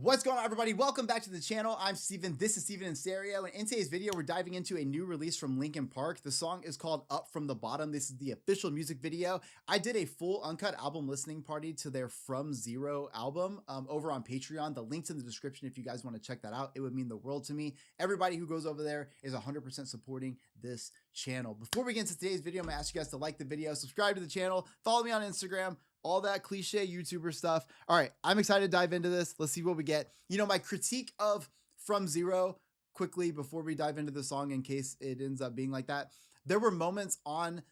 What's going on, everybody? Welcome back to the channel. I'm Steven. This is Steven in Stereo, and in today's video, we're diving into a new release from Linkin Park. The song is called Up From the Bottom. This is the official music video. I did a full uncut album listening party to their From Zero album over on Patreon. The link's in the description if you guys want to check that out. It would mean the world to me. Everybody who goes over there is 100% supporting this channel. Before we get into today's video, I'm going to ask you guys to like the video, subscribe to the channel, follow me on Instagram, all that cliche YouTuber stuff. All right, I'm excited to dive into this. Let's see what we get. You know, my critique of From Zero, quickly before we dive into the song in case it ends up being like that. There were moments on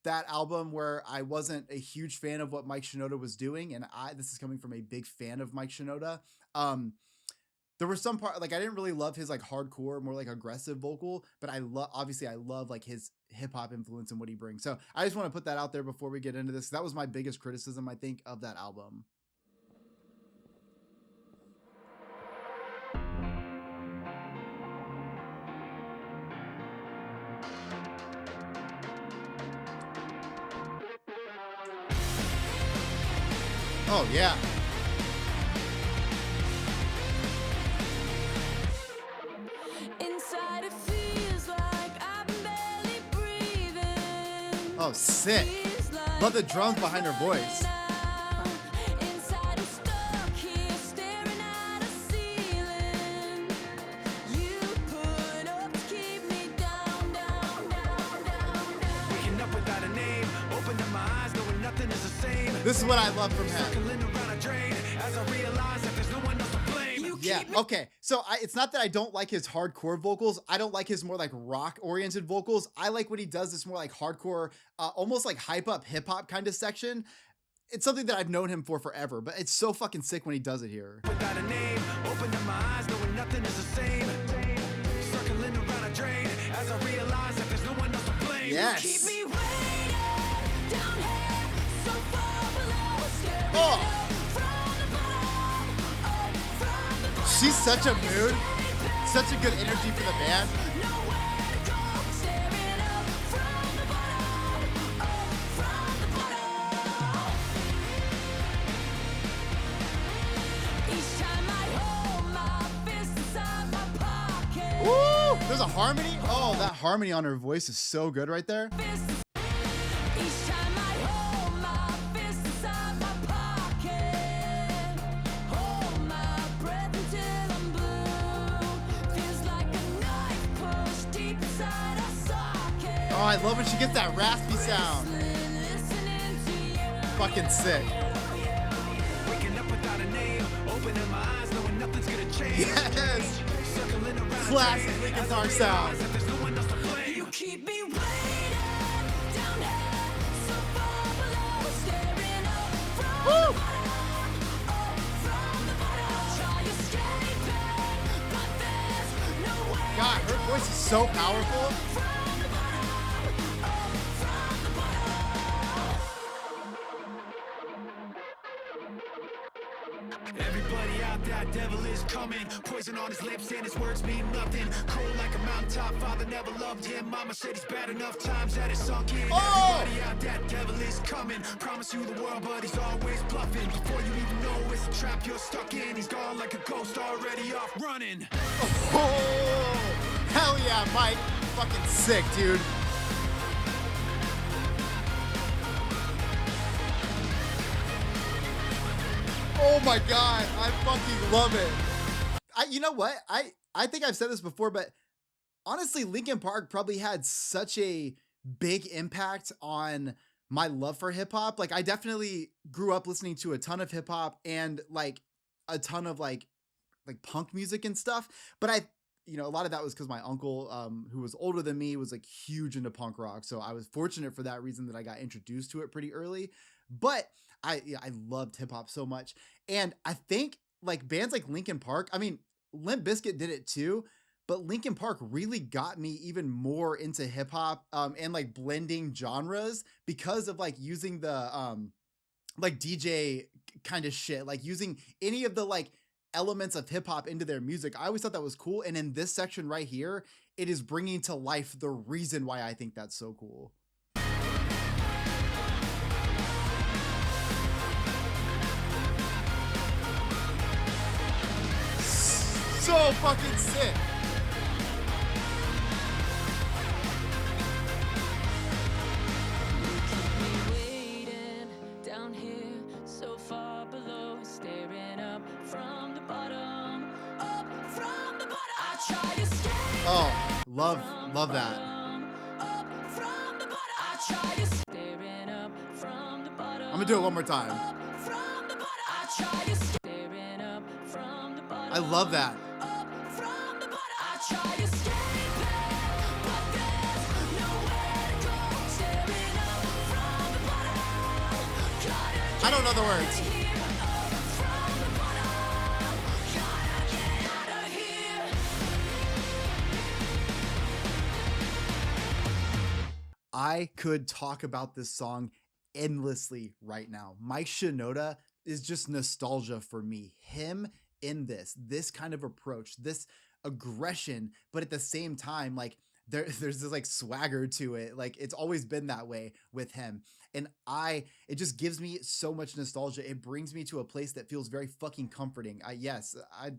that album where I wasn't a huge fan of what Mike Shinoda was doing, and this is coming from a big fan of Mike Shinoda. There were some part, like I didn't really love his like hardcore, more like aggressive vocal, but I love like his hip hop influence and what he brings. So I just want to put that out there before we get into this. That was my biggest criticism, I think, of that album. Oh yeah. Oh, sick. Love the drums behind her voice. This is what I love from him. Yeah, okay. So it's not that I don't like his hardcore vocals. I don't like his more like rock-oriented vocals. I like when he does this more like hardcore, almost like hype-up hip-hop kind of section. It's something that I've known him for forever, but it's so fucking sick when he does it here. Without a name, opened up my eyes, knowing nothing is the same. Circling around a drain, as I realize that there's no one else to blame. Yes. Keep me waiting, down here, so far below, staring Oh. She's such a mood, such a good energy for the band. Woo! There's a harmony. Oh, that harmony on her voice is so good right there. Oh, I love when she gets that raspy sound. Fucking sick. Waking up without a name, opening my eyes, knowing nothing's gonna change. Yes. Circling around Classic Linkin Park sound. there's no one else to blame. You keep me waiting, down here, so far below, staring up from Woo! the bottom. Try escaping, but there's nowhere. God, her voice is so powerful. Everybody out there, devil is coming. Poison on his lips and his words mean nothing. Cold like a mountaintop, father never loved him. Mama said he's bad enough times that it's sunk in. Oh! Everybody out there, devil is coming. Promise you the world, but he's always bluffing. Before you even know it's a trap you're stuck in. He's gone like a ghost, already off running. Oh, hell yeah, Mike. Fucking sick, dude. Oh my God, I fucking love it. You know what? I think I've said this before, but honestly, Linkin Park probably had such a big impact on my love for hip hop. Like I definitely grew up listening to a ton of hip hop and like a ton of like punk music and stuff. But a lot of that was because my uncle, who was older than me, was like huge into punk rock. So I was fortunate for that reason that I got introduced to it pretty early. But I loved hip hop so much. And I think like bands like Linkin Park, I mean, Limp Bizkit did it too, but Linkin Park really got me even more into hip hop and like blending genres because of like using the like DJ kind of shit, like using any of the like elements of hip hop into their music. I always thought that was cool. And in this section right here, it is bringing to life the reason why I think that's so cool. so fucking sick. Oh, love that. I'm gonna do it one more time. I love that. I don't know the words. I could talk about this song endlessly right now. Mike Shinoda is just nostalgia for me. Him in this kind of approach, this aggression, but at the same time, like there's this like swagger to it. Like it's always been that way with him. And it just gives me so much nostalgia. It brings me to a place that feels very fucking comforting.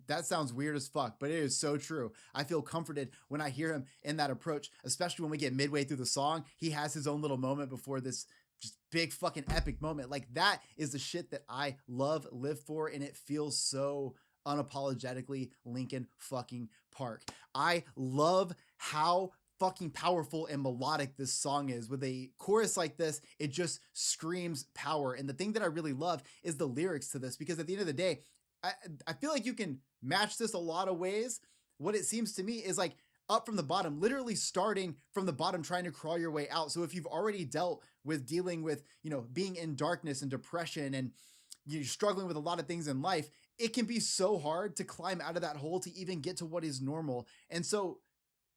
That sounds weird as fuck, but it is so true. I feel comforted when I hear him in that approach, especially when we get midway through the song. He has his own little moment before this just big fucking epic moment. Like that is the shit that I live for, and it feels so unapologetically Linkin fucking Park. I love how fucking powerful and melodic this song is. With a chorus like this, it just screams power. And the thing that I really love is the lyrics to this, because at the end of the day, I feel like you can match this a lot of ways. What it seems to me is like up from the bottom, literally starting from the bottom, trying to crawl your way out. So if you've already dealt with dealing with, being in darkness and depression, and you're struggling with a lot of things in life, it can be so hard to climb out of that hole to even get to what is normal. And so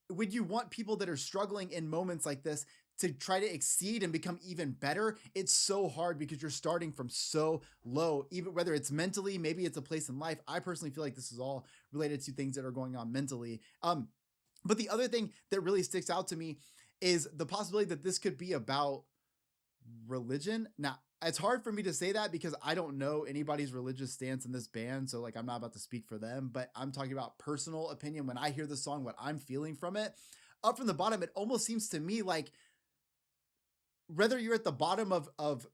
when you want people that are struggling in moments like this to try to exceed and become even better, it's so hard because you're starting from so low, even whether it's mentally, maybe it's a place in life. I personally feel like this is all related to things that are going on mentally. But the other thing that really sticks out to me is the possibility that this could be about religion. Now, it's hard for me to say that because I don't know anybody's religious stance in this band. So like, I'm not about to speak for them, but I'm talking about personal opinion. When I hear the song, what I'm feeling from it, up from the bottom, it almost seems to me like whether you're at the bottom of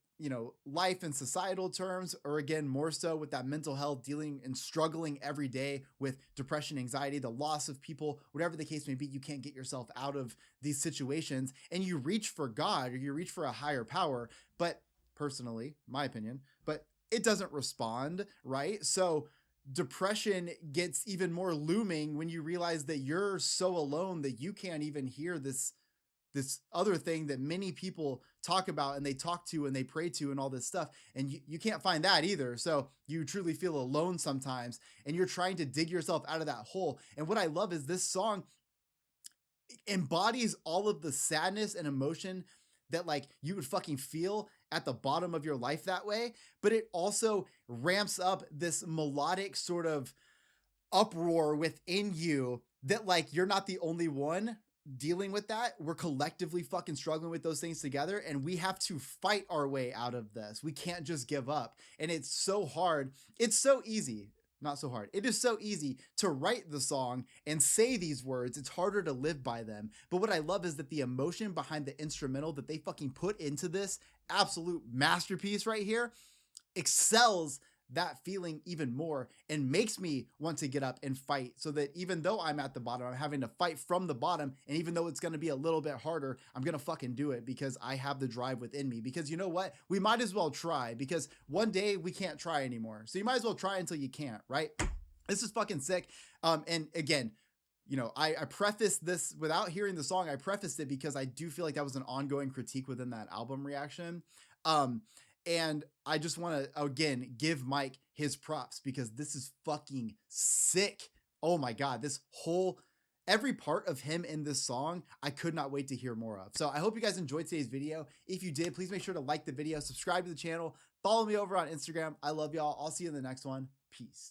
life in societal terms, or again, more so with that mental health, dealing and struggling every day with depression, anxiety, the loss of people, whatever the case may be, you can't get yourself out of these situations, and you reach for God or you reach for a higher power. But personally, my opinion, but it doesn't respond, right? So depression gets even more looming when you realize that you're so alone that you can't even hear this other thing that many people talk about and they talk to and they pray to and all this stuff. And you can't find that either. So you truly feel alone sometimes, and you're trying to dig yourself out of that hole. And what I love is this song embodies all of the sadness and emotion that like you would fucking feel at the bottom of your life that way. But it also ramps up this melodic sort of uproar within you that like, you're not the only one dealing with that. We're collectively fucking struggling with those things together, and we have to fight our way out of this. We can't just give up. And it's so hard. It's so easy. Not so hard. It is so easy to write the song and say these words. It's harder to live by them. But what I love is that the emotion behind the instrumental that they fucking put into this absolute masterpiece right here excels that feeling even more and makes me want to get up and fight, so that even though I'm at the bottom, I'm having to fight from the bottom. And even though it's going to be a little bit harder, I'm going to fucking do it because I have the drive within me. Because you know what? We might as well try, because one day we can't try anymore. So you might as well try until you can't, right? This is fucking sick. And again, I prefaced this without hearing the song. I prefaced it because I do feel like that was an ongoing critique within that album reaction. And I just want to, again, give Mike his props, because this is fucking sick. Oh my God, every part of him in this song, I could not wait to hear more of. So I hope you guys enjoyed today's video. If you did, please make sure to like the video, subscribe to the channel, follow me over on Instagram. I love y'all. I'll see you in the next one. Peace.